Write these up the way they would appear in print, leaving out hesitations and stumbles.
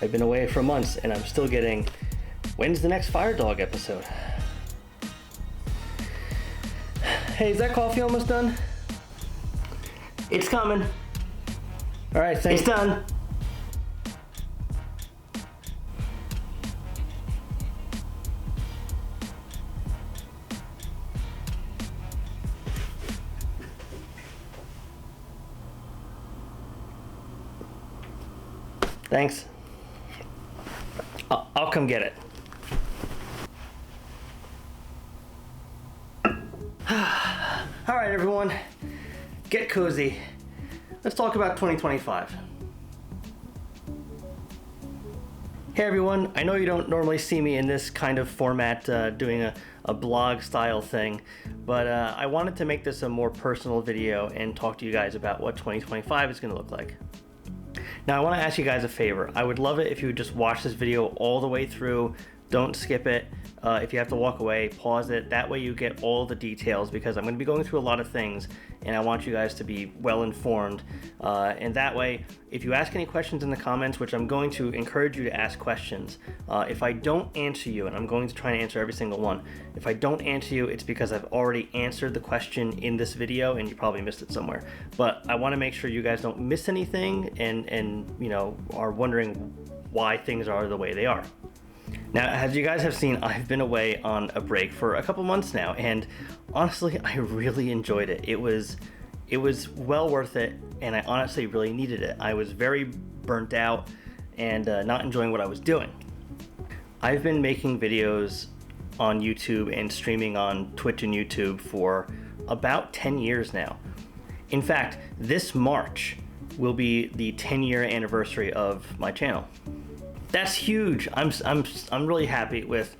I've been away for months and I'm still getting, when's the next Fire Dog episode? Hey, is that coffee almost done? It's coming. All right, thanks. It's done. Thanks. I'll come get it. All right, everyone, get cozy. Let's talk about 2025. Hey everyone, I know you don't normally see me in this kind of format doing a blog style thing, but I wanted to make this a more personal video and talk to you guys about what 2025 is going to look like. Now I want to ask you guys a favor. I would love it if you would just watch this video all the way through. Don't skip it. If you have to walk away, pause it. That way you get all the details, because I'm going to be going through a lot of things and I want you guys to be well informed. And that way, if you ask any questions in the comments, which I'm going to encourage you to ask questions, if I don't answer you, and I'm going to try and answer every single one, if I don't answer you, it's because I've already answered the question in this video and you probably missed it somewhere. But I want to make sure you guys don't miss anything and you know, are wondering why things are the way they are. Now, as you guys have seen, I've been away on a break for a couple months now, and honestly, I really enjoyed it. It was well worth it, and I honestly really needed it. I was very burnt out and not enjoying what I was doing. I've been making videos on YouTube and streaming on Twitch and YouTube for about 10 years now. In fact, this March will be the 10-year anniversary of my channel. That's huge. I'm really happy with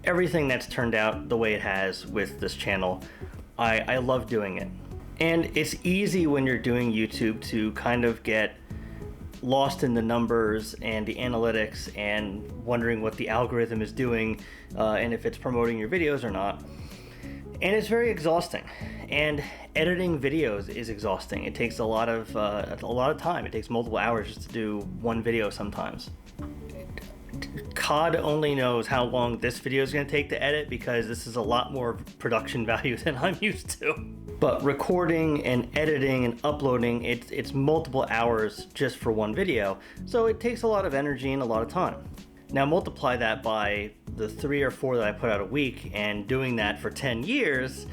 everything that's turned out the way it has with this channel. I love doing it. And it's easy when you're doing YouTube to kind of get lost in the numbers and the analytics and wondering what the algorithm is doing and if it's promoting your videos or not. And it's very exhausting. And editing videos is exhausting. It takes a lot of time. It takes multiple hours just to do one video sometimes. COD only knows how long this video is going to take to edit, because this is a lot more production value than I'm used to. But recording and editing and uploading, it's multiple hours just for one video, so it takes a lot of energy and a lot of time. Now multiply that by the 3 or 4 that I put out a week, and doing that for 10 years,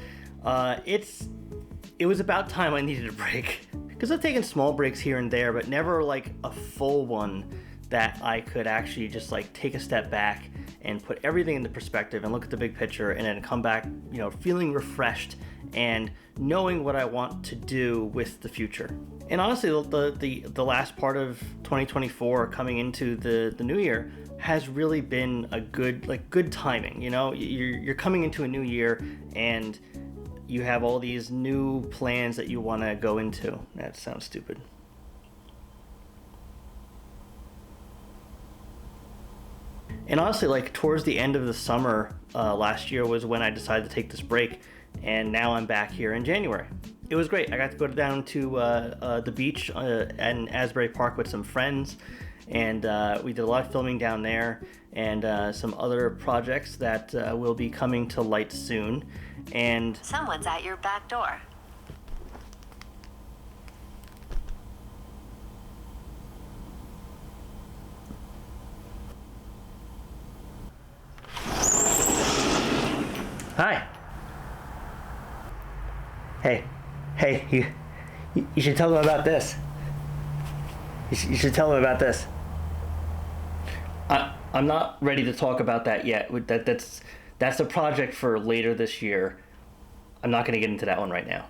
it was about time I needed a break. Because I've taken small breaks here and there, but never like a full one that I could actually just like take a step back and put everything into perspective and look at the big picture, and then come back, you know, feeling refreshed and knowing what I want to do with the future. And honestly, the last part of 2024 coming into the new year has really been a good timing. You know, you're coming into a new year and you have all these new plans that you want to go into. That sounds stupid. And honestly, like towards the end of the summer last year was when I decided to take this break, and now I'm back here in January. It was great. I got to go down to the beach in Asbury Park with some friends, and we did a lot of filming down there, and some other projects that will be coming to light soon. And someone's at your back door. Hi. Hey, you should tell them about this. You should tell them about this. I'm not ready to talk about that yet. That's a project for later this year. I'm not going to get into that one right now.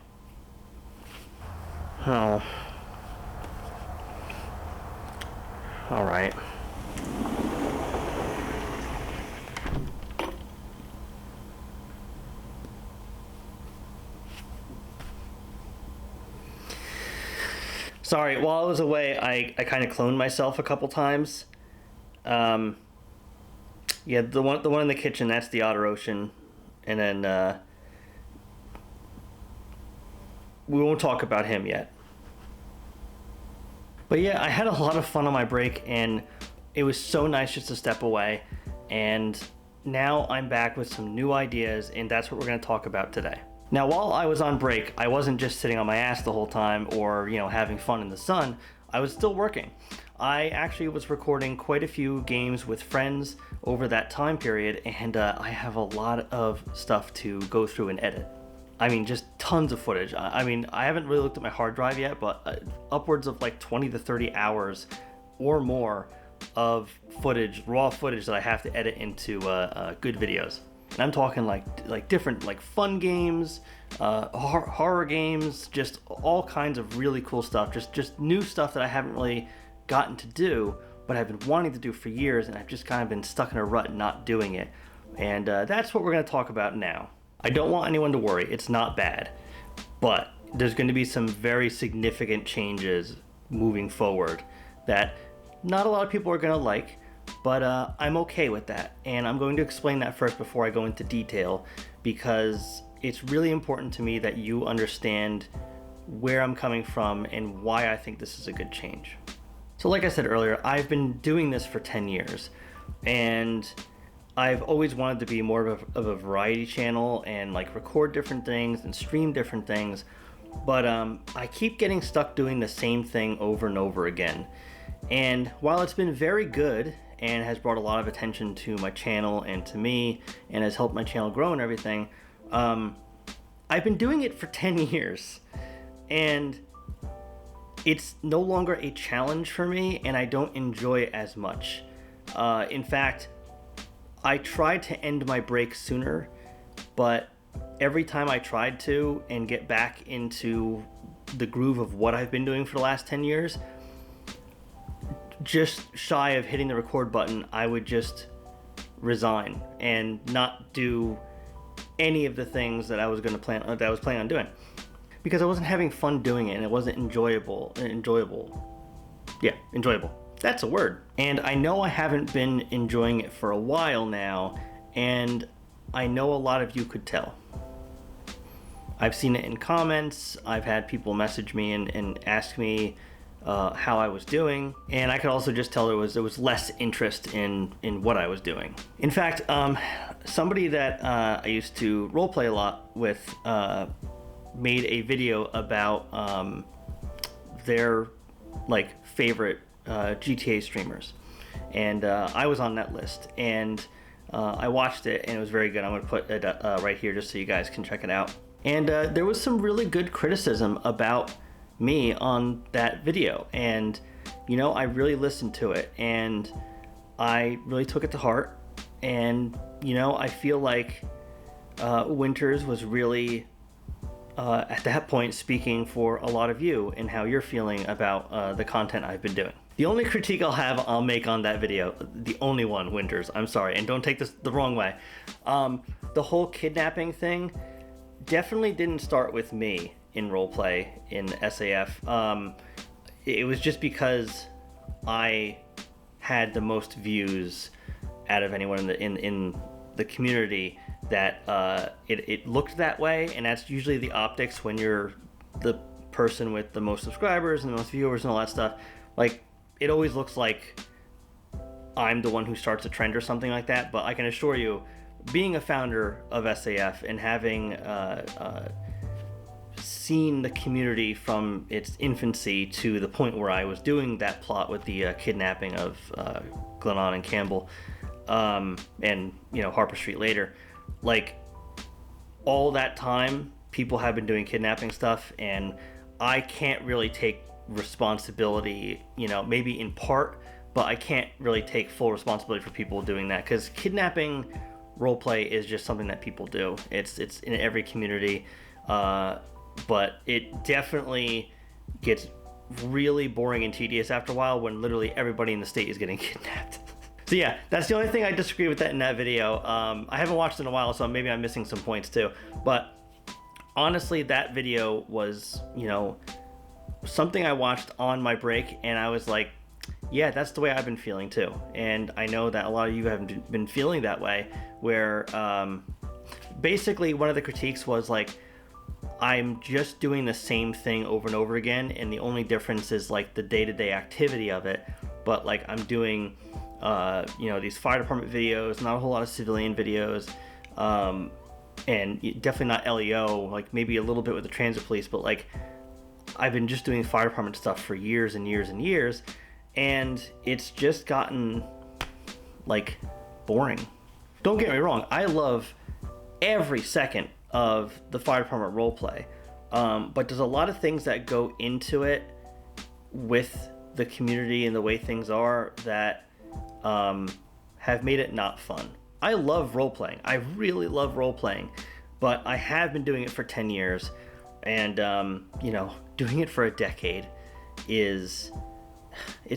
Oh. All right. Sorry, while I was away, I kind of cloned myself a couple times. Yeah, the one in the kitchen, that's the OneOcean, and then we won't talk about him yet. But yeah, I had a lot of fun on my break, and it was so nice just to step away, and now I'm back with some new ideas, and that's what we're going to talk about today. Now, while I was on break, I wasn't just sitting on my ass the whole time or, having fun in the sun. I was still working. I actually was recording quite a few games with friends over that time period, and I have a lot of stuff to go through and edit. I mean, just tons of footage. I haven't really looked at my hard drive yet, but upwards of like 20 to 30 hours or more of footage, raw footage that I have to edit into good videos. And I'm talking like different like fun games, horror games, just all kinds of really cool stuff. Just new stuff that I haven't really gotten to do, but I've been wanting to do for years, and I've just kind of been stuck in a rut not doing it. And that's what we're going to talk about now. I don't want anyone to worry, it's not bad, but there's going to be some very significant changes moving forward that not a lot of people are going to like, but I'm okay with that. And I'm going to explain that first before I go into detail, because it's really important to me that you understand where I'm coming from and why I think this is a good change. So like I said earlier, I've been doing this for 10 years, and I've always wanted to be more of a variety channel and like record different things and stream different things, but I keep getting stuck doing the same thing over and over again. And while it's been very good and has brought a lot of attention to my channel and to me and has helped my channel grow and everything, I've been doing it for 10 years, and it's no longer a challenge for me, and I don't enjoy it as much. In fact, I tried to end my break sooner, but every time I tried to and get back into the groove of what I've been doing for the last 10 years, just shy of hitting the record button, I would just resign and not do any of the things that I was planning on doing, because I wasn't having fun doing it and it wasn't enjoyable. Yeah, enjoyable. That's a word. And I know I haven't been enjoying it for a while now, and I know a lot of you could tell. I've seen it in comments. I've had people message me and ask me how I was doing, and I could also just tell there was less interest in what I was doing. In fact, somebody that I used to roleplay a lot with made a video about their like favorite GTA streamers, and I was on that list, and I watched it, and it was very good. I'm going to put it right here just so you guys can check it out. And there was some really good criticism about me on that video, and I really listened to it, and I really took it to heart. And I feel like Winters was really at that point speaking for a lot of you and how you're feeling about the content I've been doing. The only critique I'll make on that video, the only one, Winters, I'm sorry, and don't take this the wrong way, the whole kidnapping thing definitely didn't start with me in roleplay in SAF. It was just because I had the most views out of anyone in the community that it looked that way, and that's usually the optics when you're the person with the most subscribers and the most viewers and all that stuff. Like, it always looks like I'm the one who starts a trend or something like that, but I can assure you, being a founder of SAF and having seen the community from its infancy to the point where I was doing that plot with the kidnapping of Glennon and Campbell, and Harper Street later, like, all that time people have been doing kidnapping stuff, and I can't really take responsibility, maybe in part, but I can't really take full responsibility for people doing that, because kidnapping roleplay is just something that people do. It's in every community, but it definitely gets really boring and tedious after a while when literally everybody in the state is getting kidnapped. So yeah, that's the only thing I disagree with that in that video. I haven't watched it in a while, so maybe I'm missing some points too, but honestly, that video was, something I watched on my break, and I was like, yeah, that's the way I've been feeling too. And I know that a lot of you have been feeling that way, where basically one of the critiques was like, I'm just doing the same thing over and over again, and the only difference is like the day-to-day activity of it, but like I'm doing, these fire department videos, not a whole lot of civilian videos, and definitely not LEO, like maybe a little bit with the transit police, but like I've been just doing fire department stuff for years and years and years, and it's just gotten like boring. Don't get me wrong, I love every second of the fire department roleplay, but there's a lot of things that go into it with the community and the way things are that have made it not fun. I love role-playing. I really love role-playing, but I have been doing it for 10 years, and doing it for a decade it's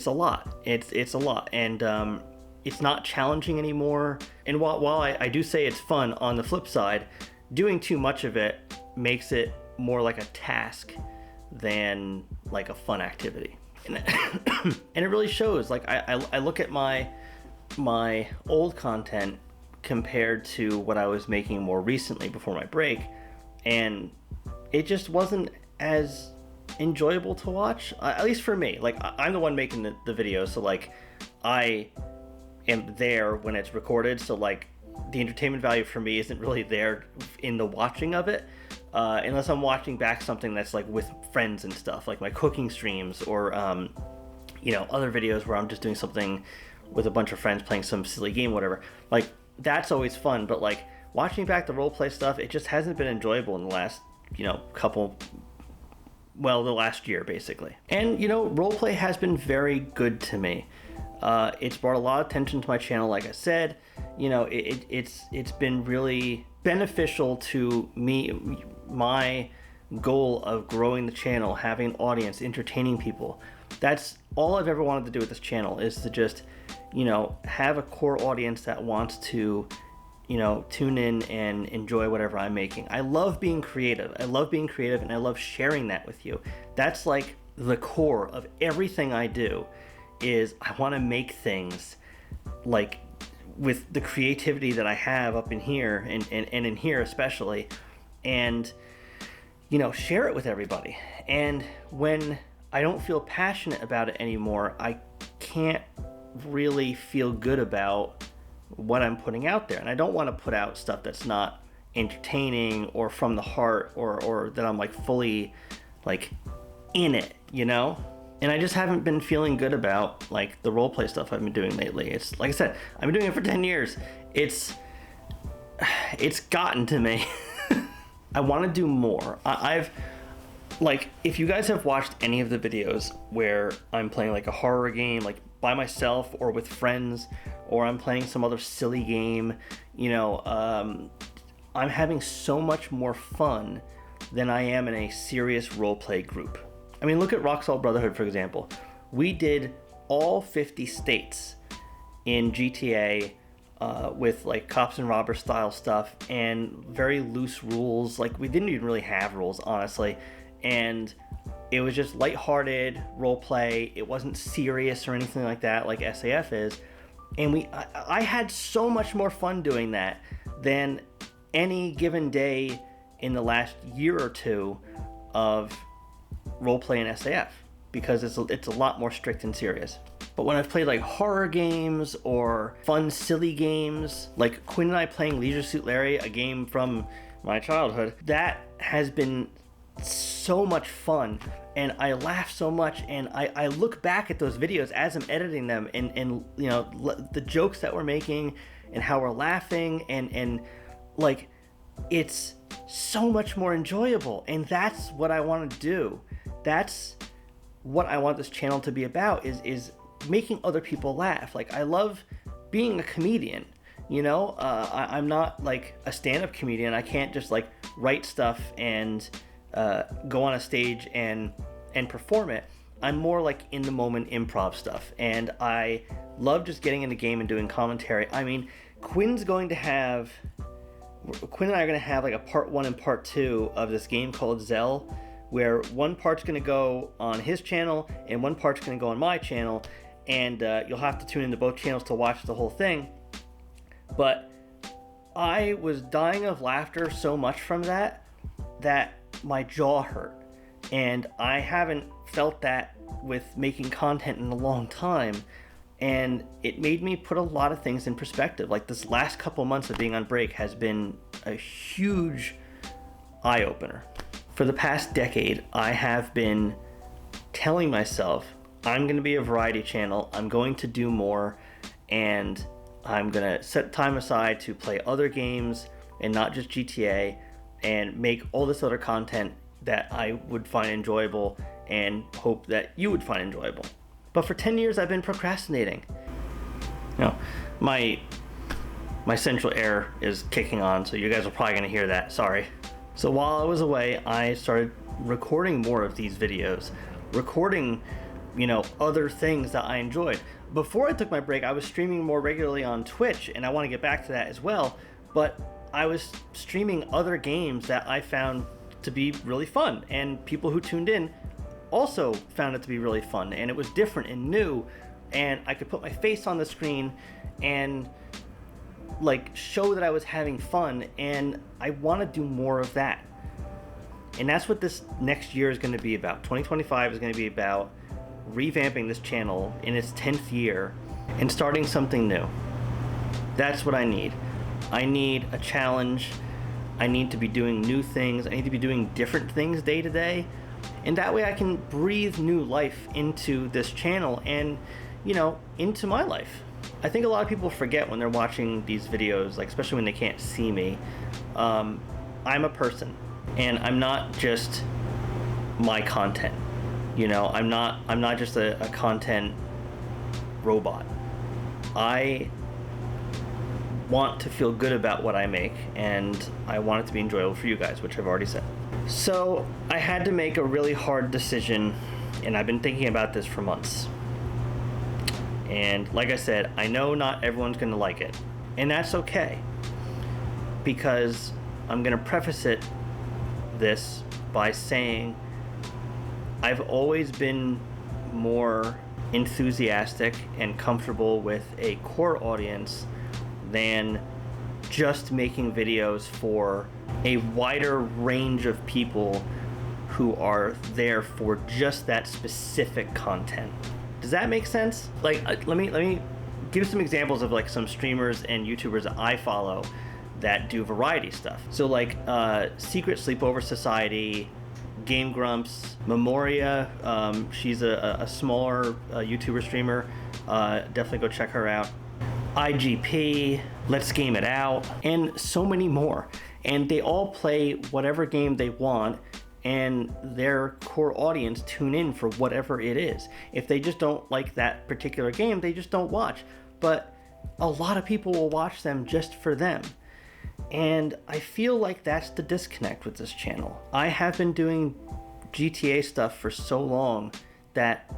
a lot. It's a lot, and it's not challenging anymore. And while I do say it's fun, on the flip side, doing too much of it makes it more like a task than like a fun activity. And it really shows. Like I look at my old content compared to what I was making more recently before my break, and it just wasn't as enjoyable to watch, at least for me. Like I'm the one making the video, so like I am there when it's recorded, so like the entertainment value for me isn't really there in the watching of it, unless I'm watching back something that's like with friends and stuff, like my cooking streams, or other videos where I'm just doing something with a bunch of friends playing some silly game, whatever. Like that's always fun, but like watching back the roleplay stuff, it just hasn't been enjoyable in the last the last year basically. And roleplay has been very good to me. It's brought a lot of attention to my channel. Like I said, it's been really beneficial to me, my goal of growing the channel, having an audience, entertaining people. That's all I've ever wanted to do with this channel, is to just have a core audience that wants to tune in and enjoy whatever I'm making. I love being creative, and I love sharing that with you. That's like the core of everything I do, is I want to make things like with the creativity that I have up in here and in here especially, and share it with everybody. And when I don't feel passionate about it anymore, I can't really feel good about what I'm putting out there. And I don't want to put out stuff that's not entertaining or from the heart, or that I'm like fully like in it, And I just haven't been feeling good about like the roleplay stuff I've been doing lately. It's like I said, I've been doing it for 10 years. It's gotten to me. I want to do more. I've like, if you guys have watched any of the videos where I'm playing like a horror game, like by myself or with friends, or I'm playing some other silly game, I'm having so much more fun than I am in a serious roleplay group. I mean, look at Rock Salt Brotherhood, for example. We did all 50 states in GTA with like cops and robbers style stuff and very loose rules. Like we didn't even really have rules, honestly. And it was just lighthearted roleplay. It wasn't serious or anything like that, like SAF is. And I had so much more fun doing that than any given day in the last year or two of roleplay in SAF, because it's a lot more strict and serious. But when I've played like horror games or fun silly games, like Quinn and I playing Leisure Suit Larry, a game from my childhood, that has been so much fun, and I laugh so much, and I look back at those videos as I'm editing them, and the jokes that we're making and how we're laughing, and like it's so much more enjoyable. And that's what I want to do. That's what I want this channel to be about, is making other people laugh. Like I love being a comedian, I'm not like a stand-up comedian. I can't just like write stuff and go on a stage and perform it. I'm more like in the moment improv stuff, and I love just getting in the game and doing commentary. I mean, Quinn and I are going to have like a part 1 and part 2 of this game called Zell, where one part's going to go on his channel and one part's going to go on my channel, and you'll have to tune into both channels to watch the whole thing. But I was dying of laughter so much from that my jaw hurt. And I haven't felt that with making content in a long time. And it made me put a lot of things in perspective. Like this last couple months of being on break has been a huge eye-opener. For the past decade, I have been telling myself, I'm going to be a variety channel, I'm going to do more, and I'm going to set time aside to play other games and not just GTA, and make all this other content that I would find enjoyable and hope that you would find enjoyable. But for 10 years I've been procrastinating. You know, my central air is kicking on, so you guys are probably gonna hear that, sorry. So while I was away, I started recording more of these videos, recording, other things that I enjoyed. Before I took my break, I was streaming more regularly on Twitch, and I want to get back to that as well, but I was streaming other games that I found to be really fun, and people who tuned in also found it to be really fun, and it was different and new, and I could put my face on the screen and show that I was having fun, and I want to do more of that. And that's what this next year is going to be about. 2025 is going to be about revamping this channel in its 10th year and starting something new. That's what I need. I need a challenge. I need to be doing new things. I need to be doing different things day to day. And that way I can breathe new life into this channel and, into my life. I think a lot of people forget when they're watching these videos, especially when they can't see me. I'm a person, and I'm not just my content. I'm not just a content robot. I want to feel good about what I make, and I want it to be enjoyable for you guys, which I've already said. So I had to make a really hard decision, and I've been thinking about this for months. And like I said, I know not everyone's going to like it, and that's okay, because I'm going to preface this by saying I've always been more enthusiastic and comfortable with a core audience than just making videos for a wider range of people who are there for just that specific content. Does that make sense? Let me give some examples of some streamers and YouTubers that I follow that do variety stuff. So Secret Sleepover Society, Game Grumps, Memoria, she's a smaller YouTuber streamer. Definitely go check her out. IGP, Let's Game It Out, and so many more. And they all play whatever game they want, and their core audience tune in for whatever it is. If they just don't like that particular game, they just don't watch. But a lot of people will watch them just for them. And I feel like that's the disconnect with this channel. I have been doing GTA stuff for so long that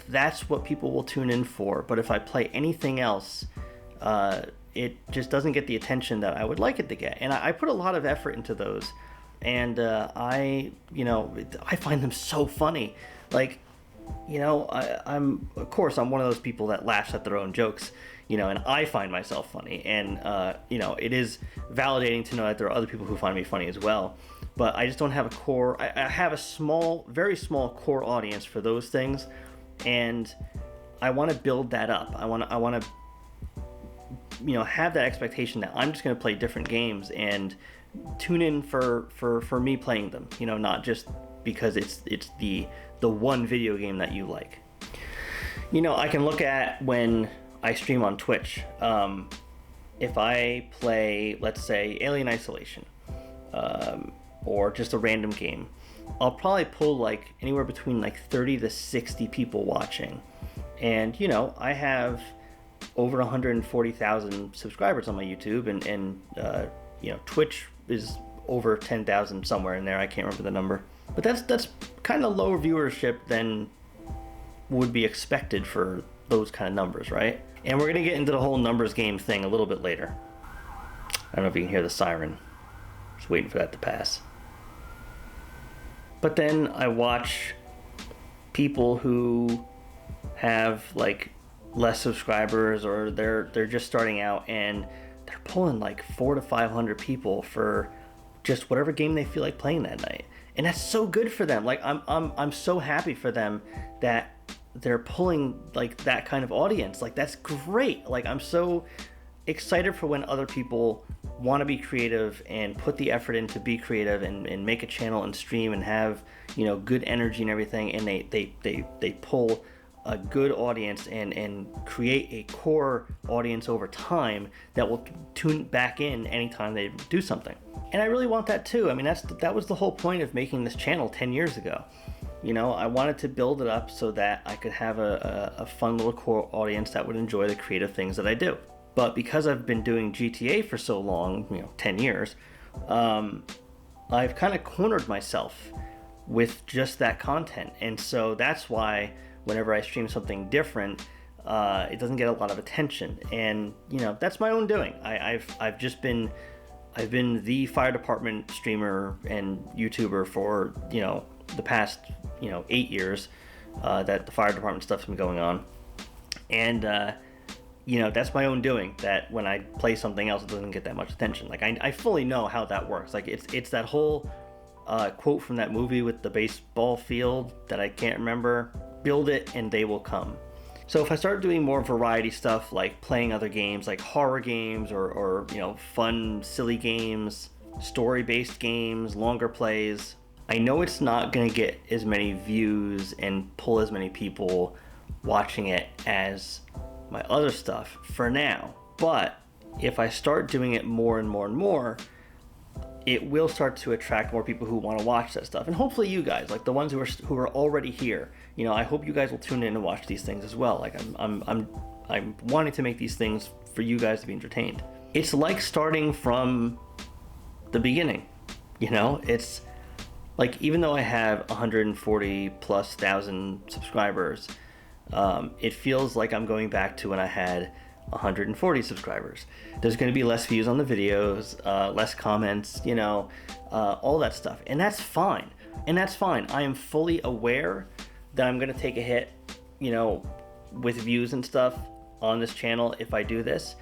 that's what people will tune in for. But if I play anything else, it just doesn't get the attention that I would like it to get. And I put a lot of effort into those. And I find them so funny. I'm of course I'm one of those people that laughs at their own jokes, and I find myself funny, and it is validating to know that there are other people who find me funny as well. But I just don't have a core. I have a very small core audience for those things, and I want to build that up. I want to have that expectation that I'm just going to play different games and tune in for me playing them, not just because it's the one video game that you like. I can look at when I stream on Twitch. If I play, let's say, Alien Isolation, or just a random game, I'll probably pull anywhere between 30 to 60 people watching. And I have over 140,000 subscribers on my YouTube, and Twitch is over 10,000 somewhere in there. I can't remember the number, but that's kind of lower viewership than would be expected for those kind of numbers, right? And we're gonna get into the whole numbers game thing a little bit later. I don't know if you can hear the siren. Just waiting for that to pass. But then I watch people who have less subscribers, or they're just starting out, and they're pulling 400 to 500 people for just whatever game they feel like playing that night. And that's so good for them. Like I'm so happy for them that they're pulling like that kind of audience. Like that's great. Like I'm so excited for when other people want to be creative and put the effort in to be creative and make a channel and stream and have, you know, good energy and everything, and they pull a good audience and create a core audience over time that will tune back in anytime they do something. And I really want that too. I mean, that was the whole point of making this channel 10 years ago. You know, I wanted to build it up so that I could have a fun little core audience that would enjoy the creative things that I do. But because I've been doing GTA for so long, you know, 10 years, I've kind of cornered myself with just that content. And so that's why whenever I stream something different, it doesn't get a lot of attention. And, you know, that's my own doing. I've been the fire department streamer and YouTuber for, you know, the past, you know, 8 years that the fire department stuff's been going on. And, you know, that's my own doing, that when I play something else, it doesn't get that much attention. Like, I fully know how that works. Like, it's that whole quote from that movie with the baseball field that I can't remember. Build it and they will come. So if I start doing more variety stuff, like playing other games, like horror games or you know, fun, silly games, story-based games, longer plays, I know it's not going to get as many views and pull as many people watching it as my other stuff for now. But if I start doing it more and more and more, it will start to attract more people who want to watch that stuff. And hopefully you guys, like the ones who are already here, you know, I hope you guys will tune in and watch these things as well. Like I'm wanting to make these things for you guys to be entertained. It's like starting from the beginning, you know. It's like, even though I have 140,000+ subscribers, it feels like I'm going back to when I had 140 subscribers. There's going to be less views on the videos, less comments, you know, all that stuff. And that's fine. I am fully aware that I'm going to take a hit, you know, with views and stuff on this channel if I do this.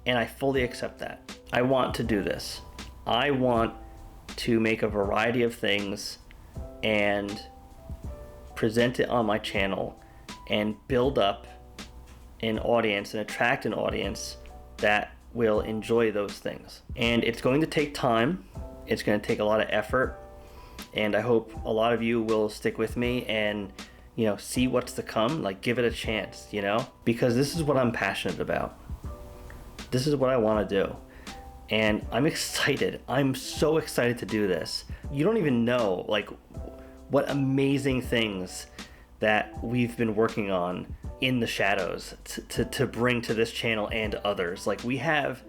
And I fully accept that. I want to do this. I want to make a variety of things and present it on my channel and build up an audience and attract an audience that will enjoy those things. And it's going to take time. It's going to take a lot of effort. And I hope a lot of you will stick with me and, you know, see what's to come. Like, give it a chance, you know, because this is what I'm passionate about. This is what I want to do. And I'm excited. I'm so excited to do this. You don't even know, like, what amazing things that we've been working on in the shadows to bring to this channel and others. Like, we have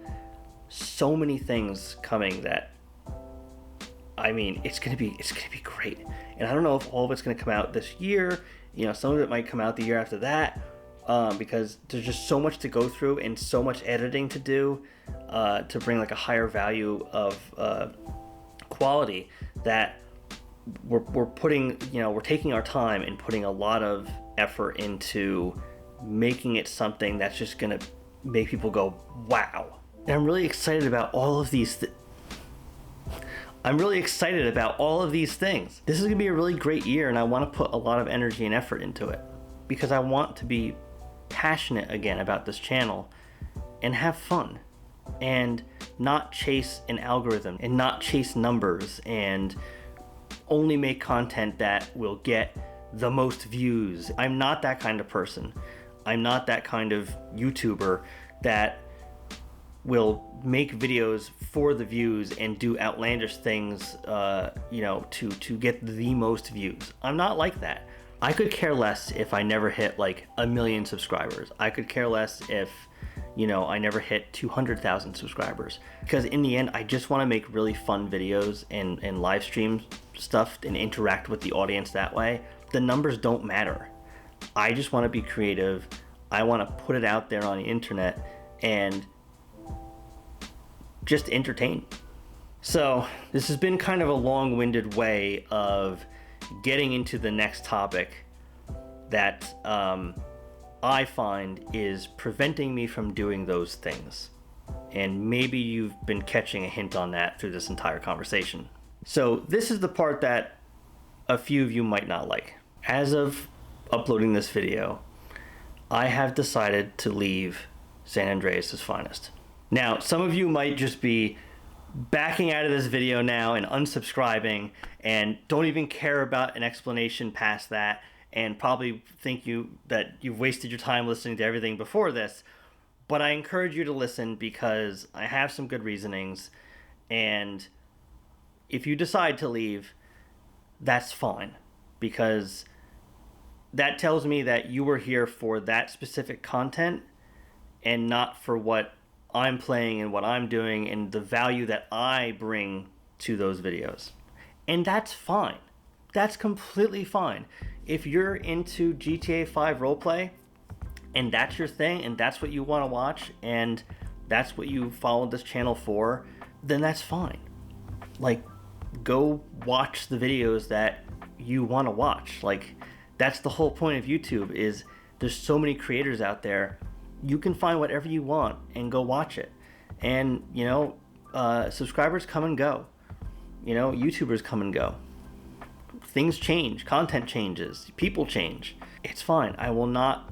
so many things coming that, I mean, it's gonna be great. And I don't know if all of it's gonna come out this year. You know, some of it might come out the year after that, because there's just so much to go through and so much editing to do to bring like a higher value of quality, that we're putting, you know, we're taking our time and putting a lot of effort into making it something that's just gonna make people go, wow. And I'm really excited about all of these things. This is gonna be a really great year, and I want to put a lot of energy and effort into it because I want to be passionate again about this channel and have fun and not chase an algorithm and not chase numbers and only make content that will get the most views. I'm not that kind of person. I'm not that kind of YouTuber that will make videos for the views and do outlandish things, you know, to get the most views. I'm not like that. I could care less if I never hit like 1 million subscribers. I could care less if, you know, I never hit 200,000 subscribers. Because in the end, I just want to make really fun videos and live stream stuff and interact with the audience that way. The numbers don't matter. I just want to be creative. I want to put it out there on the internet and just entertain. So this has been kind of a long-winded way of getting into the next topic that I find is preventing me from doing those things. And maybe you've been catching a hint on that through this entire conversation. So this is the part that a few of you might not like. As of uploading this video, I have decided to leave San Andreas' Finest. Now, some of you might just be backing out of this video now and unsubscribing and don't even care about an explanation past that, and probably think that you've wasted your time listening to everything before this. But I encourage you to listen because I have some good reasonings, and if you decide to leave, that's fine, because that tells me that you were here for that specific content and not for what I'm playing and what I'm doing and the value that I bring to those videos. And that's fine. That's completely fine. If you're into GTA 5 roleplay and that's your thing and that's what you want to watch and that's what you followed this channel for, then that's fine. Like, go watch the videos that you want to watch. Like, that's the whole point of YouTube, is there's so many creators out there. You can find whatever you want and go watch it. And, you know, subscribers come and go. You know, YouTubers come and go. Things change, content changes, people change. It's fine. I will not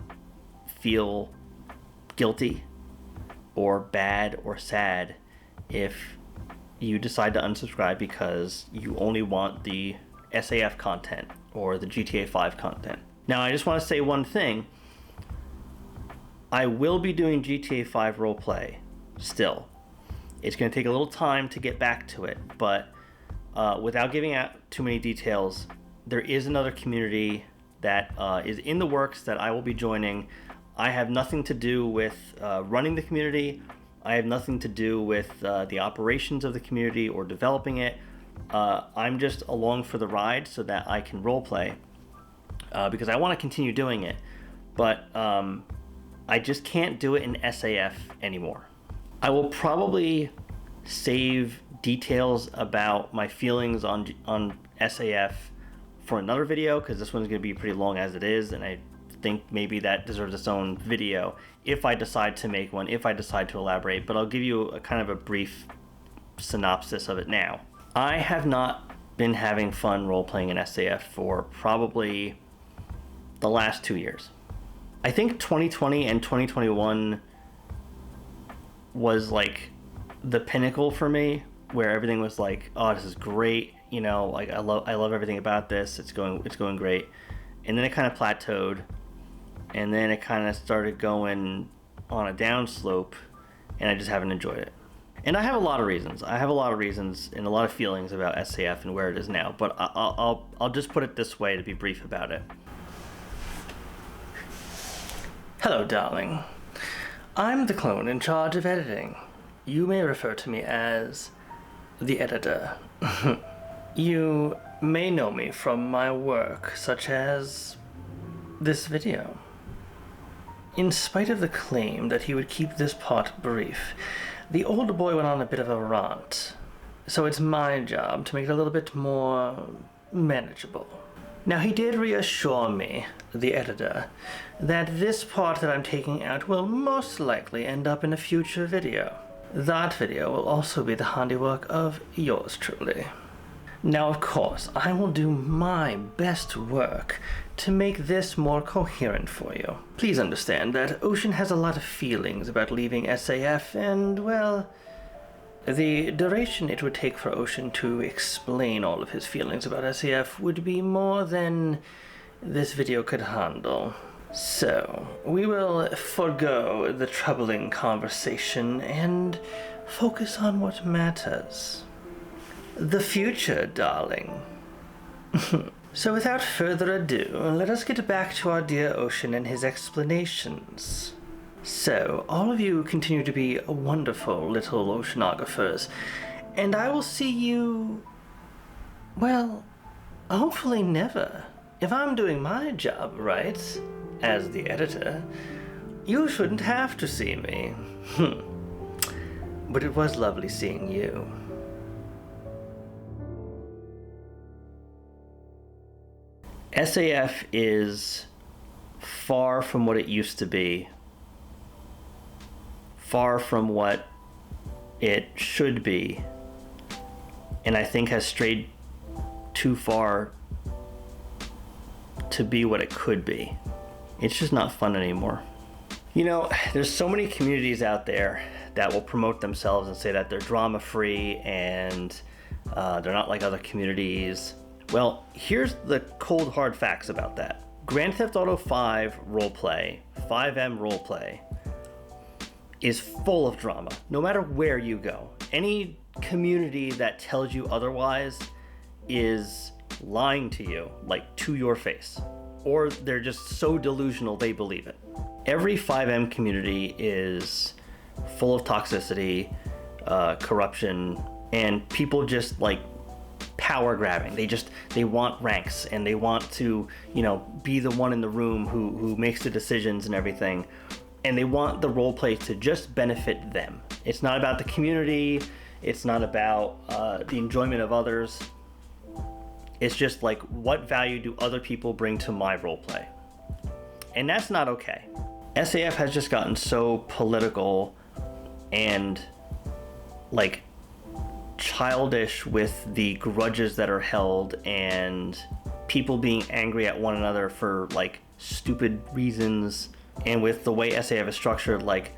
feel guilty or bad or sad if you decide to unsubscribe because you only want the SAF content or the GTA 5 content. Now, I just want to say one thing. I will be doing GTA 5 roleplay still. It's going to take a little time to get back to it, but without giving out too many details, there is another community that is in the works that I will be joining. I have nothing to do with running the community. I have nothing to do with the operations of the community or developing it. I'm just along for the ride so that I can roleplay because I want to continue doing it, but I just can't do it in SAF anymore. I will probably save details about my feelings on SAF for another video, because this one's going to be pretty long as it is, and I think maybe that deserves its own video if I decide to make one, if I decide to elaborate, but I'll give you a kind of a brief synopsis of it now. I have not been having fun role-playing in SAF for probably the last 2 years. I think 2020 and 2021 was like the pinnacle for me, where everything was like, oh, this is great, you know, like I love everything about this. It's going great. And then it kind of plateaued, and then it kind of started going on a downslope, and I just haven't enjoyed it. And I have a lot of reasons. and a lot of feelings about SAF and where it is now, but I'll just put it this way to be brief about it. Hello, darling. I'm the clone in charge of editing. You may refer to me as the editor. You may know me from my work, such as this video. In spite of the claim that he would keep this part brief, the older boy went on a bit of a rant, so it's my job to make it a little bit more manageable. Now, he did reassure me, the editor, that this part that I'm taking out will most likely end up in a future video. That video will also be the handiwork of yours truly. Now, of course, I will do my best work to make this more coherent for you. Please understand that Ocean has a lot of feelings about leaving SAF, and, well, the duration it would take for Ocean to explain all of his feelings about SAF would be more than this video could handle. So, we will forego the troubling conversation and focus on what matters. The future, darling. So without further ado, let us get back to our dear Ocean and his explanations. So, all of you continue to be wonderful little oceanographers, and I will see you, well, hopefully never. If I'm doing my job right, as the editor, you shouldn't have to see me. But it was lovely seeing you. SAF is far from what it used to be, far from what it should be, and I think has strayed too far to be what it could be. It's just not fun anymore. You know, there's so many communities out there that will promote themselves and say that they're drama-free and they're not like other communities. Well, here's the cold hard facts about that. Grand Theft Auto 5 roleplay, 5M roleplay, is full of drama, no matter where you go. Any community that tells you otherwise is lying to you, like to your face, or they're just so delusional they believe it. Every 5M community is full of toxicity, corruption, and people just like power grabbing. They want ranks, and they want to, you know, be the one in the room who makes the decisions and everything. And they want the role play to just benefit them. It's not about the community. It's not about the enjoyment of others. It's just like, what value do other people bring to my role play? And that's not okay. SAF has just gotten so political and like childish with the grudges that are held and people being angry at one another for like stupid reasons. And with the way SAF is structured, like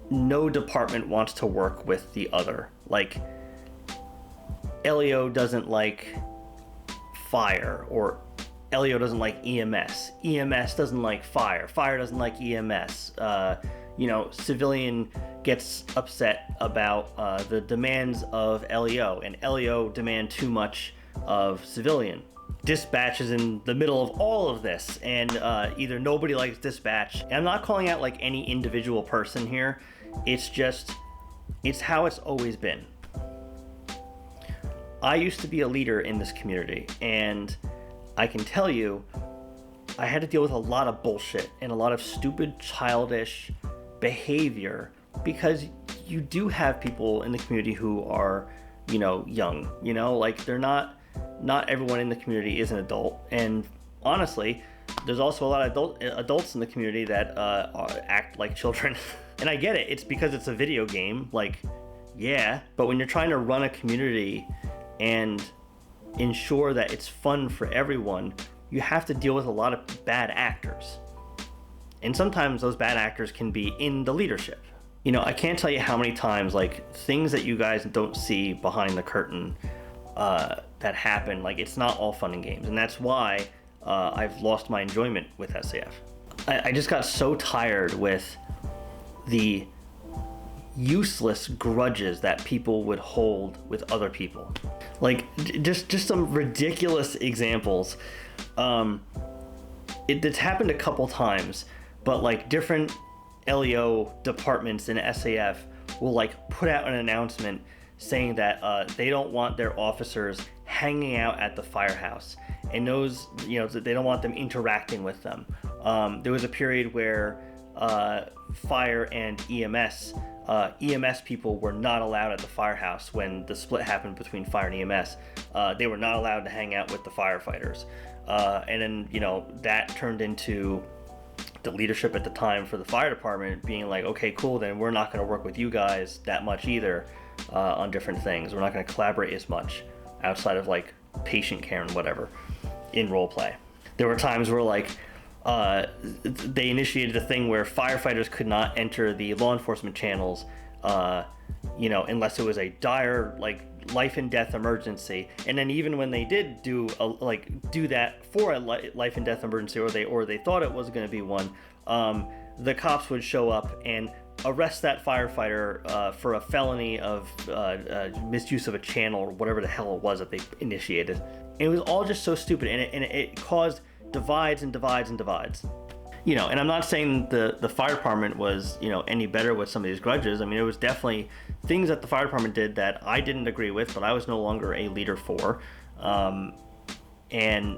no department wants to work with the other. Like LEO doesn't like fire, or LEO doesn't like EMS. EMS doesn't like fire. Fire doesn't like EMS. You know, civilian gets upset about the demands of LEO, and LEO demand too much of civilian. Dispatch is in the middle of all of this, and either nobody likes dispatch. And I'm not calling out like any individual person here. It's just, it's how it's always been. I used to be a leader in this community, and I can tell you, I had to deal with a lot of bullshit and a lot of stupid, childish behavior, because you do have people in the community who are, you know, young, you know, like they're not everyone in the community is an adult. And honestly, there's also a lot of adults in the community that act like children. And I get it. It's because it's a video game. Like, yeah. But when you're trying to run a community and ensure that it's fun for everyone, you have to deal with a lot of bad actors. And sometimes those bad actors can be in the leadership. You know, I can't tell you how many times, like, things that you guys don't see behind the curtain that happen. Like, it's not all fun and games. And that's why I've lost my enjoyment with SAF. I just got so tired with the useless grudges that people would hold with other people. Like, just some ridiculous examples. It's happened a couple times, but like different LEO departments in SAF will like put out an announcement saying that they don't want their officers hanging out at the firehouse, and those, you know, they don't want them interacting with them. There was a period where fire and EMS people were not allowed at the firehouse when the split happened between fire and EMS. They were not allowed to hang out with the firefighters. And then, you know, that turned into the leadership at the time for the fire department being like, okay, cool, then we're not going to work with you guys that much either on different things. We're not going to collaborate as much outside of like patient care and whatever in role play. There were times where like they initiated a thing where firefighters could not enter the law enforcement channels, you know, unless it was a dire, like, life and death emergency. And then even when they did do that for a life and death emergency, or they thought it was going to be one, the cops would show up and arrest that firefighter for a felony of misuse of a channel or whatever the hell it was that they initiated. And it was all just so stupid, and it caused divides and divides and divides. You know, and I'm not saying the fire department was, you know, any better with some of these grudges. I mean, it was definitely things that the fire department did that I didn't agree with, but I was no longer a leader for. And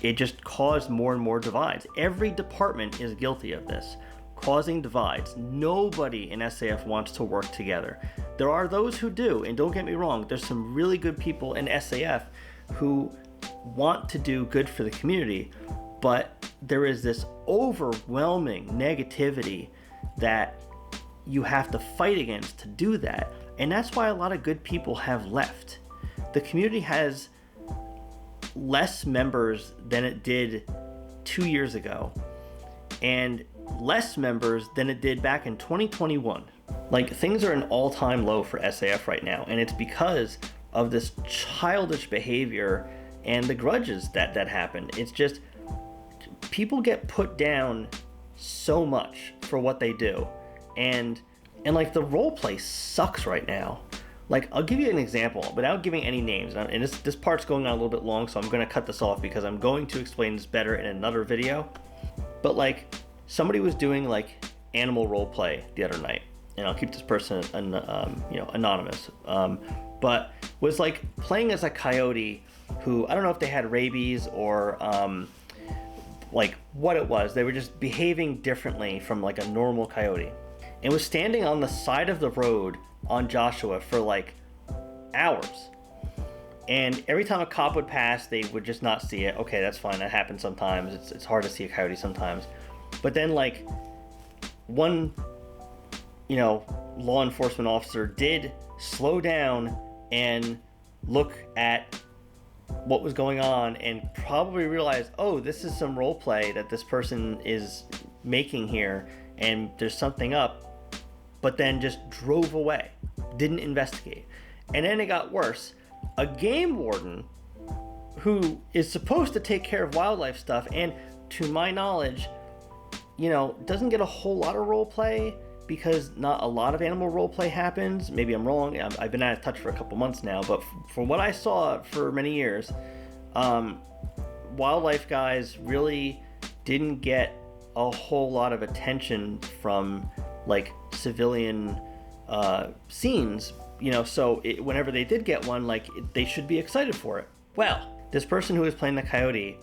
it just caused more and more divides. Every department is guilty of this, causing divides. Nobody in SAF wants to work together. There are those who do, and don't get me wrong, there's some really good people in SAF who want to do good for the community, but there is this overwhelming negativity that you have to fight against to do that. And that's why a lot of good people have left. The community has less members than it did 2 years ago, and less members than it did back in 2021. Like, things are an all-time low for SAF right now, and it's because of this childish behavior and the grudges that happen. It's just, people get put down so much for what they do, and like, the role play sucks right now. Like, I'll give you an example without giving any names, and this part's going on a little bit long, so I'm going to cut this off because I'm going to explain this better in another video. But like, somebody was doing like animal role play the other night, and I'll keep this person anonymous, but was like playing as a coyote who, I don't know if they had rabies or like what it was. They were just behaving differently from like a normal coyote, and was standing on the side of the road on Joshua for like hours. And every time a cop would pass, they would just not see it. Okay, that's fine. That happens sometimes. It's hard to see a coyote sometimes. But then, like, one, law enforcement officer did slow down and look at what was going on and probably realized, oh, this is some role play that this person is making here, and there's something up, but then just drove away, didn't investigate. And then it got worse. A game warden who is supposed to take care of wildlife stuff, and to my knowledge, doesn't get a whole lot of role play because not a lot of animal role play happens. Maybe I'm wrong. I've been out of touch for a couple months now, but from what I saw for many years, wildlife guys really didn't get a whole lot of attention from like civilian scenes, so whenever they did get one, like, they should be excited for it. Well, this person who was playing the coyote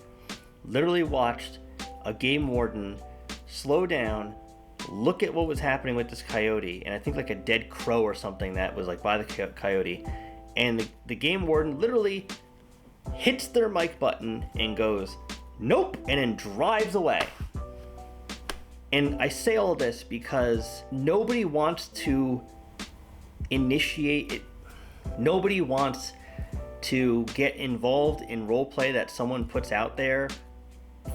literally watched a game warden slow down, look at what was happening with this coyote, and I think like a dead crow or something that was like by the coyote, and the game warden literally hits their mic button and goes, nope, and then drives away. And I say all this because nobody wants to initiate it. Nobody wants to get involved in role play that someone puts out there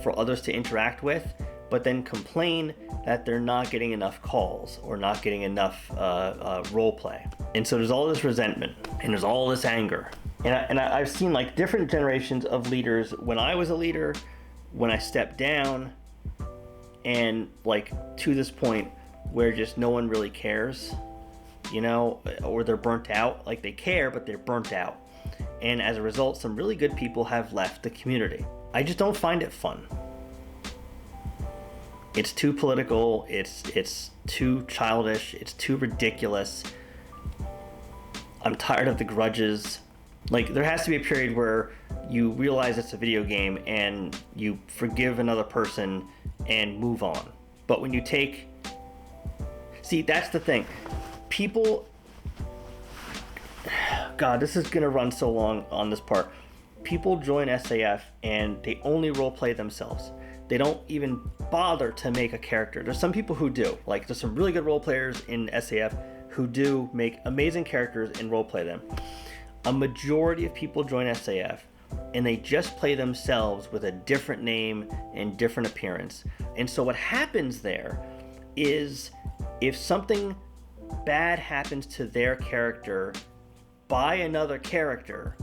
for others to interact with, but then complain that they're not getting enough calls or not getting enough role play. And so there's all this resentment and there's all this anger. And I've seen like different generations of leaders when I was a leader, when I stepped down, and like to this point where just no one really cares, or they're burnt out. Like, they care, but they're burnt out. And as a result, some really good people have left the community. I just don't find it fun. It's too political, it's too childish, it's too ridiculous. I'm tired of the grudges. Like, there has to be a period where you realize it's a video game and you forgive another person and move on. But when you see, that's the thing. People, God, this is gonna run so long on this part. People join SAF and they only role play themselves. They don't even bother to make a character. There's some people who do. Like, there's some really good role players in SAF who do make amazing characters and role play them. A majority of people join SAF and they just play themselves with a different name and different appearance. And so what happens there is, if something bad happens to their character by another character,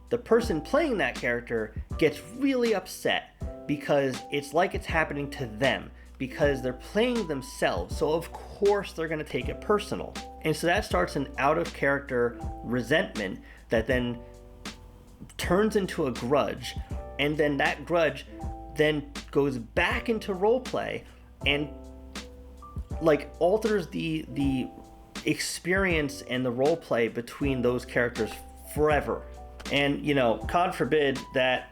the person playing that character gets really upset because it's like it's happening to them, because they're playing themselves. So of course they're going to take it personal. And so that starts an out of character resentment that then turns into a grudge. And then that grudge then goes back into roleplay and like alters the experience and the roleplay between those characters forever. And God forbid that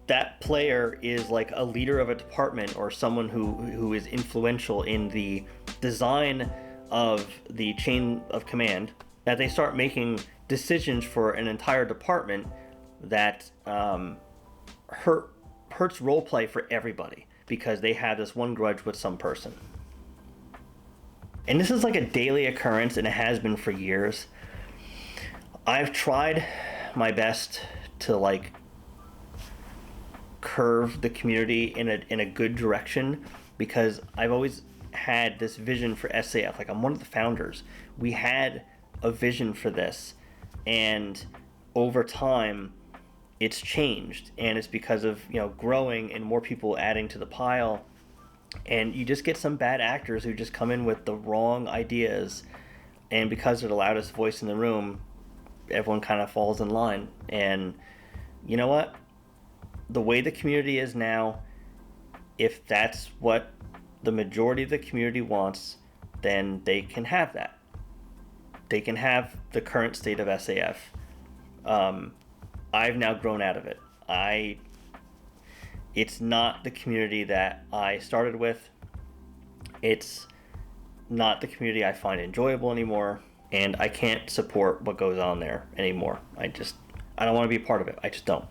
that player is like a leader of a department or someone who is influential in the design of the chain of command, that they start making decisions for an entire department that hurts roleplay for everybody because they have this one grudge with some person. And this is like a daily occurrence, and it has been for years. I've tried my best to like curve the community in a good direction, because I've always had this vision for SAF. Like, I'm one of the founders. We had a vision for this, and over time it's changed, and it's because of, you know, growing and more people adding to the pile, and you just get some bad actors who just come in with the wrong ideas, and because they're the loudest voice in the room, everyone kind of falls in line. And you know what? The way the community is now, if that's what the majority of the community wants, then they can have that. They can have the current state of SAF. I've now grown out of it. It's not the community that I started with. It's not the community I find enjoyable anymore, and I can't support what goes on there anymore. I don't want to be a part of it. I just don't.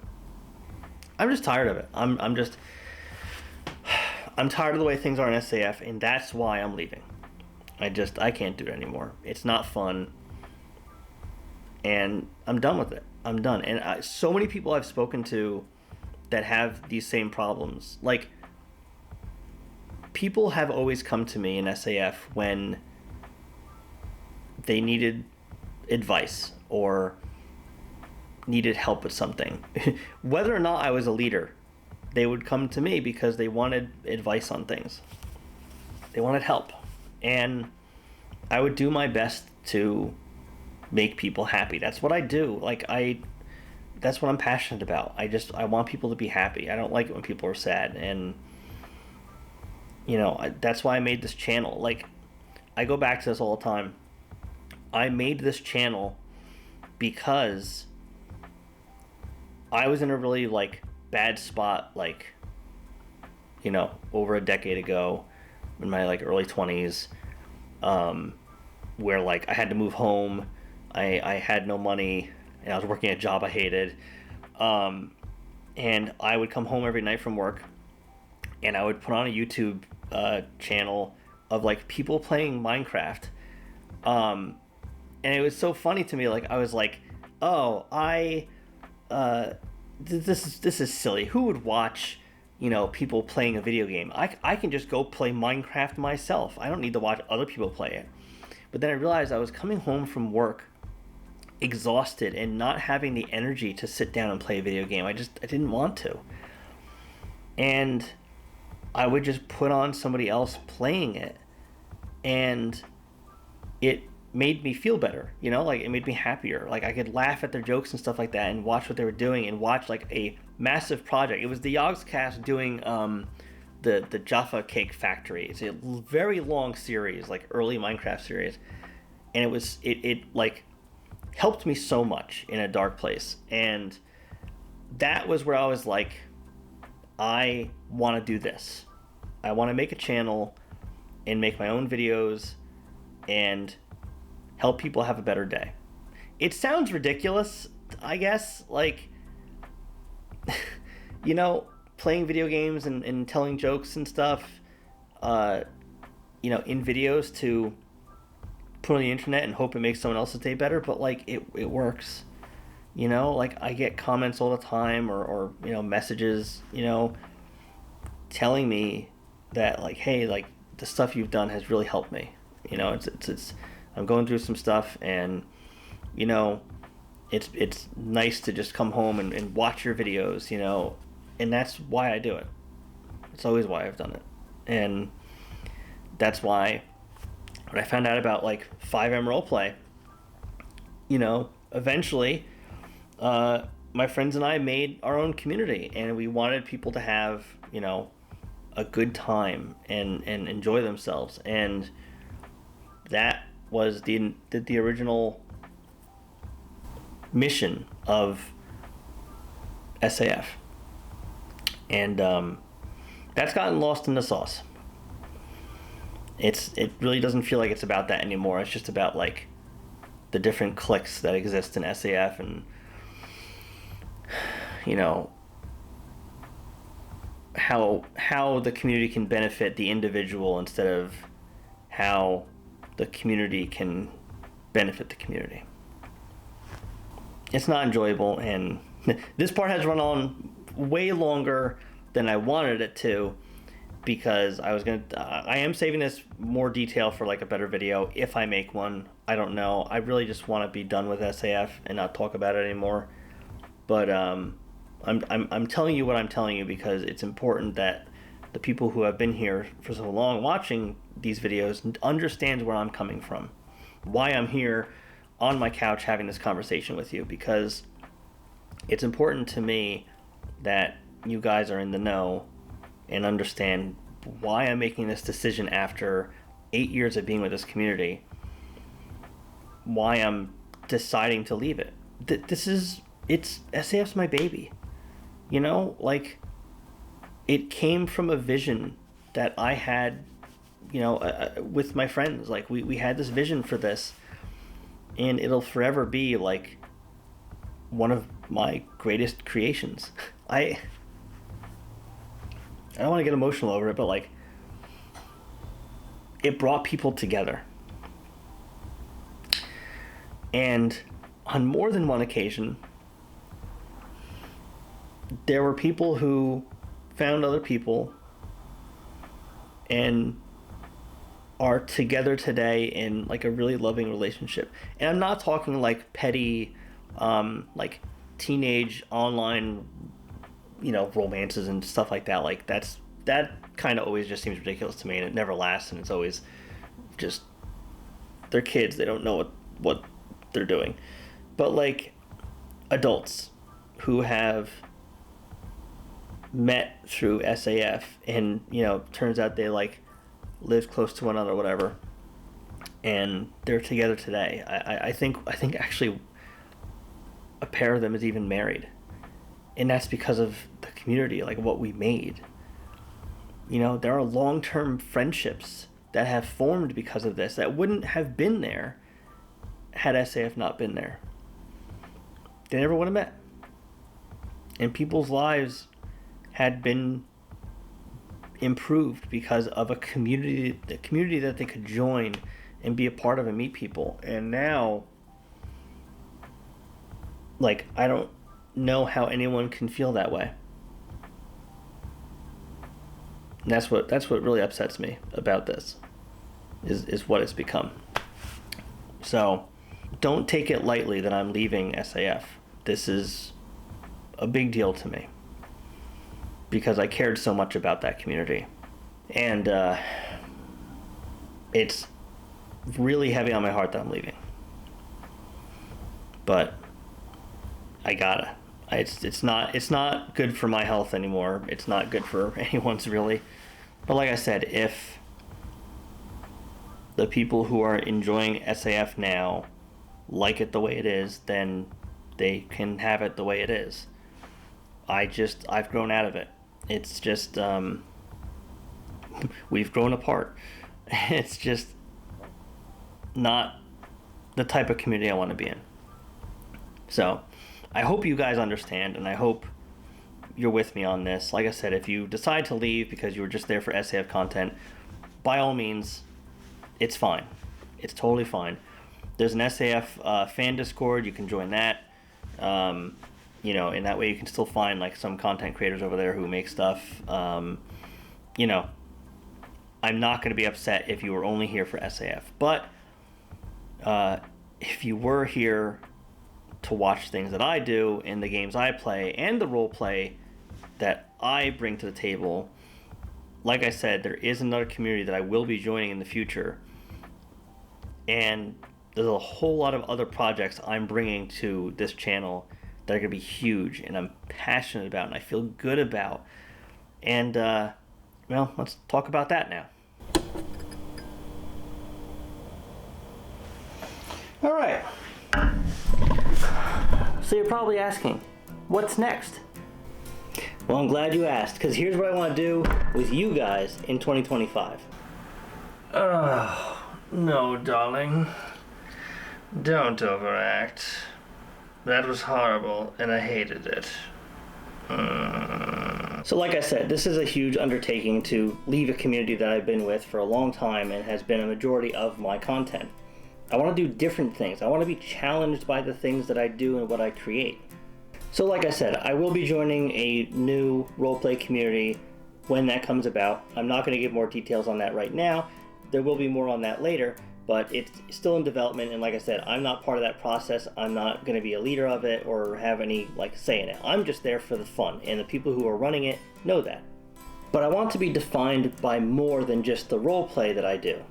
I'm just tired of it. I'm tired of the way things are in SAF, and that's why I'm leaving. I can't do it anymore. It's not fun, and I'm done with it. I'm done. And so many people I've spoken to that have these same problems. Like, people have always come to me in SAF when they needed advice or needed help with something. Whether or not I was a leader, they would come to me because they wanted advice on things. They wanted help. And I would do my best to make people happy. That's what I do. That's what I'm passionate about. I want people to be happy. I don't like it when people are sad. And, you know, that's why I made this channel. Like, I go back to this all the time. I made this channel because I was in a really, like, bad spot, like, you know, over a decade ago in my, like, early 20s, where, like, I had to move home. I had no money, and I was working a job I hated. And I would come home every night from work, and I would put on a YouTube channel of, like, people playing Minecraft. And it was so funny to me. Like, I was like, oh, this is silly. Who would watch, you know, people playing a video game? I can just go play Minecraft myself. I don't need to watch other people play it. But then I realized I was coming home from work exhausted and not having the energy to sit down and play a video game. I didn't want to. And I would just put on somebody else playing it, and it made me feel better, you know, like, it made me happier. Like, I could laugh at their jokes and stuff like that and watch what they were doing and watch, like, a massive project. It was the Yogscast doing the Jaffa Cake Factory. It's a very long series, like, early Minecraft series, and it like helped me so much in a dark place. And that was where I was like, I want to do this. I want to make a channel and make my own videos and help people have a better day. It sounds ridiculous, I guess, like, you know, playing video games and telling jokes and stuff, you know, in videos to put on the internet and hope it makes someone else's day better, but, like, it works. You know, like, I get comments all the time, or you know, messages, you know, telling me that, like, hey, like, the stuff you've done has really helped me. You know, it's I'm going through some stuff, and, you know, it's nice to just come home and watch your videos, you know, and that's why I do it. It's always why I've done it. And that's why when I found out about, like, 5M roleplay, you know, eventually my friends and I made our own community, and we wanted people to have, you know, a good time and enjoy themselves. And that was the original mission of SAF. And that's gotten lost in the sauce. It really doesn't feel like it's about that anymore. It's just about, like, the different cliques that exist in SAF, and, you know, how the community can benefit the individual instead of how the community can benefit the community. It's not enjoyable, and This part has run on way longer than I wanted it to, because I am saving this more detail for like a better video if I make one. I don't know. I really just want to be done with SAF and not talk about it anymore. But I'm telling you what I'm telling you because it's important that the people who have been here for so long watching these videos understand where I'm coming from, why I'm here on my couch having this conversation with you, because it's important to me that you guys are in the know and understand why I'm making this decision after 8 years of being with this community, why I'm deciding to leave it. SAF's my baby, you know, like it came from a vision that I had, you know, with my friends. Like we had this vision for this, and it'll forever be like one of my greatest creations. I don't want to get emotional over it, but like it brought people together. And on more than one occasion, there were people who found other people and are together today in like a really loving relationship. And I'm not talking like petty, like teenage online, you know, romances and stuff like that. Like that kind of always just seems ridiculous to me, and it never lasts, and it's always just, they're kids, they don't know what they're doing. But like adults who have met through SAF, and you know, turns out they like live close to one another or whatever, and they're together today. I think actually a pair of them is even married, and that's because of the community, like what we made. You know, there are long-term friendships that have formed because of this that wouldn't have been there had SAF not been there. They never would have met, and people's lives had been improved because of a community that they could join and be a part of and meet people. And now, like, I don't know how anyone can feel that way. And that's what really upsets me about this, is what it's become. So don't take it lightly that I'm leaving SAF. This is a big deal to me, because I cared so much about that community. And it's really heavy on my heart that I'm leaving. But I gotta. It's not good for my health anymore. It's not good for anyone's, really. But like I said, if the people who are enjoying SAF now like it the way it is, then they can have it the way it is. I've grown out of it. It's just, we've grown apart. It's just not the type of community I want to be in. So I hope you guys understand, and I hope you're with me on this. Like I said, if you decide to leave because you were just there for SAF content, by all means, it's fine. It's totally fine. There's an SAF fan Discord. You can join that. You know, and that way you can still find like some content creators over there who make stuff. You know, I'm not going to be upset if you were only here for SAF. But if you were here to watch things that I do and the games I play and the role play that I bring to the table, like I said, there is another community that I will be joining in the future. And there's a whole lot of other projects I'm bringing to this channel that are going to be huge, and I'm passionate about, and I feel good about. And, well, let's talk about that now. All right. So you're probably asking, what's next? Well, I'm glad you asked, because here's what I want to do with you guys in 2025. Oh, no, darling. Don't overact. That was horrible, and I hated it. So like I said, this is a huge undertaking to leave a community that I've been with for a long time and has been a majority of my content. I want to do different things. I want to be challenged by the things that I do and what I create. So like I said, I will be joining a new roleplay community when that comes about. I'm not going to give more details on that right now. There will be more on that later, but it's still in development, and like I said, I'm not part of that process. I'm not going to be a leader of it or have any say in it. I'm just there for the fun, and the people who are running it know that. But I want to be defined by more than just the roleplay that I do.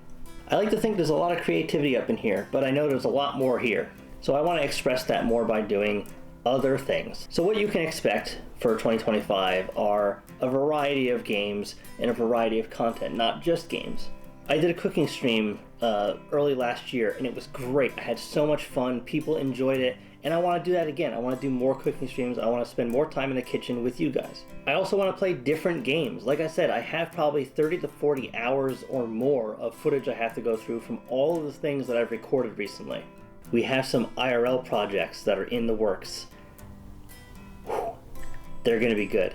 I like to think there's a lot of creativity up in here, but I know there's a lot more here. So I want to express that more by doing other things. So what you can expect for 2025 are a variety of games and a variety of content, not just games. I did a cooking stream early last year, and it was great. I had so much fun. People enjoyed it, and I want to do that again. I want to do more cooking streams. I want to spend more time in the kitchen with you guys. I also want to play different games. Like I said, I have probably 30 to 40 hours or more of footage I have to go through from all of the things that I've recorded recently. We have some IRL projects that are in the works. They're going to be good.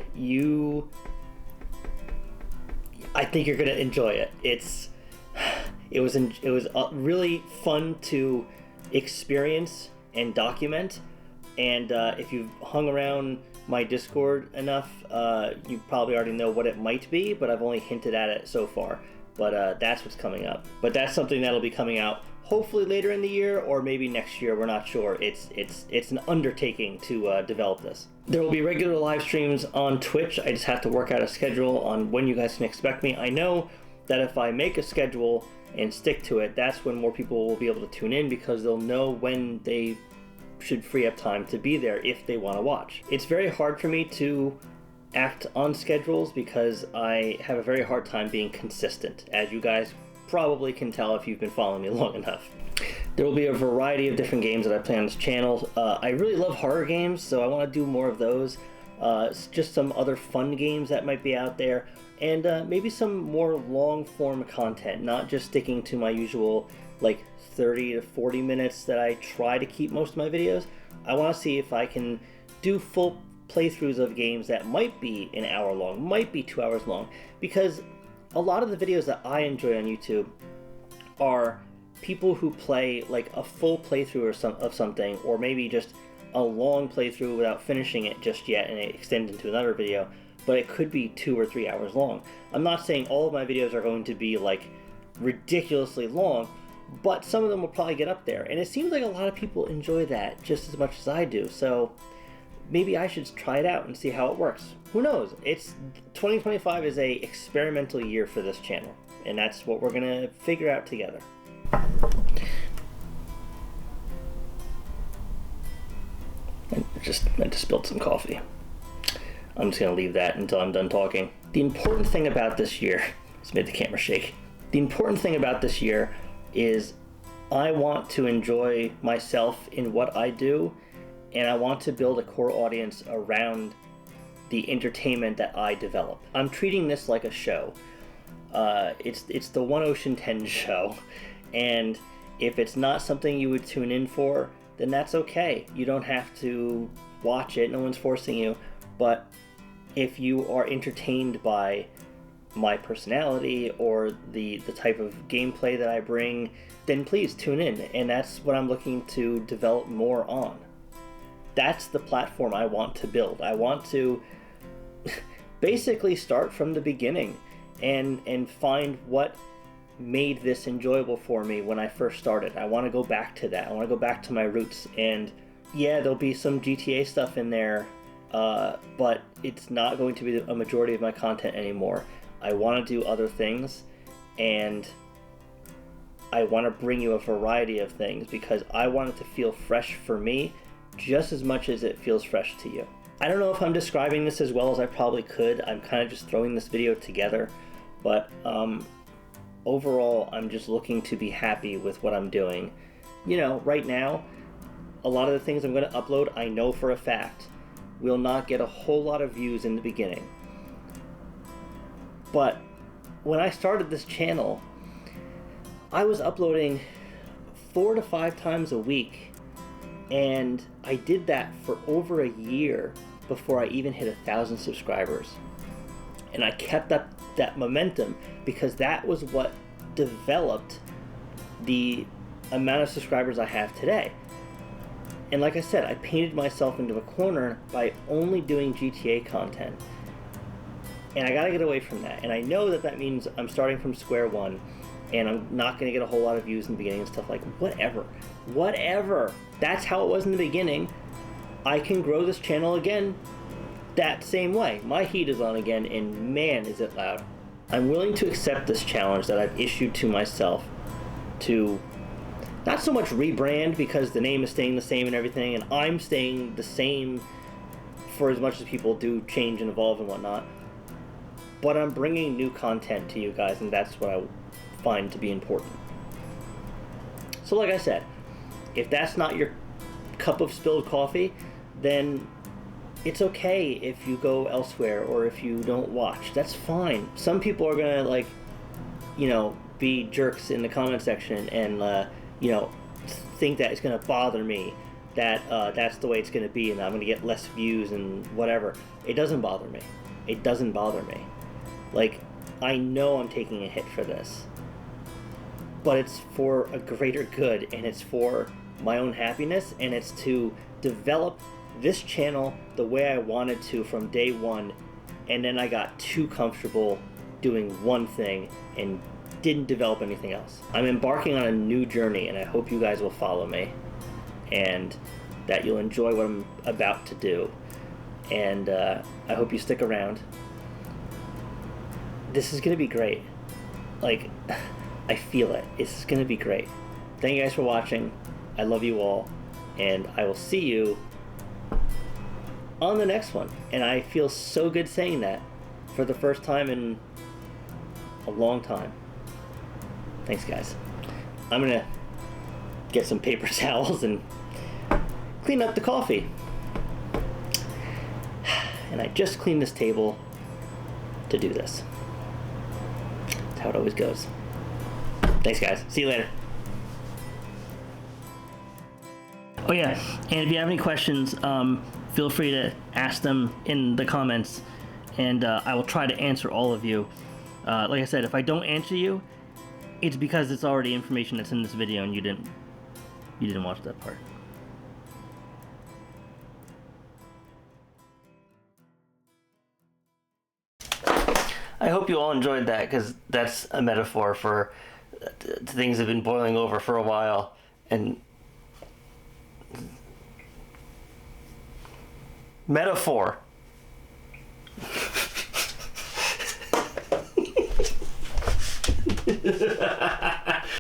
I think you're going to enjoy it. It was really fun to experience and document, and if you've hung around my Discord enough, you probably already know what it might be, but I've only hinted at it so far. But that's what's coming up. But that's something that'll be coming out hopefully later in the year, or maybe next year. We're not sure. It's an undertaking to develop this. There will be regular live streams on Twitch. I just have to work out a schedule on when you guys can expect me. I know that if I make a schedule and stick to it, that's when more people will be able to tune in, because they'll know when they should free up time to be there if they want to watch. It's very hard for me to act on schedules because I have a very hard time being consistent, as you guys probably can tell if you've been following me long enough. There will be a variety of different games that I play on this channel. I really love horror games, so I want to do more of those. Just some other fun games that might be out there, and maybe some more long-form content, not just sticking to my usual 30 to 40 minutes that I try to keep most of my videos. I want to see if I can do full playthroughs of games that might be an hour long, might be 2 hours long, because a lot of the videos that I enjoy on YouTube are people who play a full playthrough of something, or maybe just a long playthrough without finishing it just yet and it extends into another video, but it could be 2 or 3 hours long. I'm not saying all of my videos are going to be ridiculously long, but some of them will probably get up there, and it seems like a lot of people enjoy that just as much as I do, so maybe I should try it out and see how it works. Who knows? 2025 is a experimental year for this channel, and that's what we're gonna figure out together. I just spilled some coffee. I'm just gonna leave that until I'm done talking. The important thing about this year, it's made the camera shake. The important thing about this year is I want to enjoy myself in what I do, and I want to build a core audience around the entertainment that I develop. I'm treating this like a show. It's the OneOceanTen show, and if it's not something you would tune in for, then that's okay. You don't have to watch it, no one's forcing you, but if you are entertained by my personality or the type of gameplay that I bring, then please tune in, and that's what I'm looking to develop more on. That's the platform I want to build. I want to basically start from the beginning and find what made this enjoyable for me when I first started. I want to go back to that. I want to go back to my roots, and yeah, there'll be some GTA stuff in there, but it's not going to be a majority of my content anymore. I want to do other things, and I want to bring you a variety of things because I want it to feel fresh for me just as much as it feels fresh to you. I don't know if I'm describing this as well as I probably could. I'm kind of just throwing this video together, but overall, I'm just looking to be happy with what I'm doing. You know, right now, a lot of the things I'm going to upload, I know for a fact, will not get a whole lot of views in the beginning. But when I started this channel, I was uploading 4 to 5 times a week, and I did that for over a year before I even hit 1,000 subscribers. And I kept up that momentum because that was what developed the amount of subscribers I have today. And like I said, I painted myself into a corner by only doing GTA content. And I gotta get away from that. And I know that that means I'm starting from square one, and I'm not gonna get a whole lot of views in the beginning and stuff like, whatever. Whatever. That's how it was in the beginning. I can grow this channel again that same way. My heat is on again, and man, is it loud. I'm willing to accept this challenge that I've issued to myself to not so much rebrand, because the name is staying the same and everything, and I'm staying the same for as much as people do change and evolve and whatnot, but I'm bringing new content to you guys, and that's what I find to be important. So like I said, if that's not your cup of spilled coffee, then it's okay if you go elsewhere or if you don't watch. That's fine. Some people are gonna, like, you know, be jerks in the comment section and you know, think that it's gonna bother me that that's the way it's gonna be and I'm gonna get less views and whatever. It doesn't bother me. It doesn't bother me. Like, I know I'm taking a hit for this, but it's for a greater good, and it's for my own happiness, and it's to develop this channel the way I wanted to from day one, and then I got too comfortable doing one thing and didn't develop anything else. I'm embarking on a new journey, and I hope you guys will follow me and that you'll enjoy what I'm about to do, and I hope you stick around. This is gonna be great. Like, I feel it. It's gonna be great. Thank you guys for watching. I love you all, and I will see you on the next one. And I feel so good saying that for the first time in a long time. Thanks, guys. I'm gonna get some paper towels and clean up the coffee. And I just cleaned this table to do this. That's how it always goes. Thanks, guys. See you later. Oh yeah, and if you have any questions, feel free to ask them in the comments, and I will try to answer all of you. Like I said, if I don't answer you, it's because it's already information that's in this video and you didn't watch that part. I hope you all enjoyed that, because that's a metaphor for things that have been boiling over for a while, and metaphor.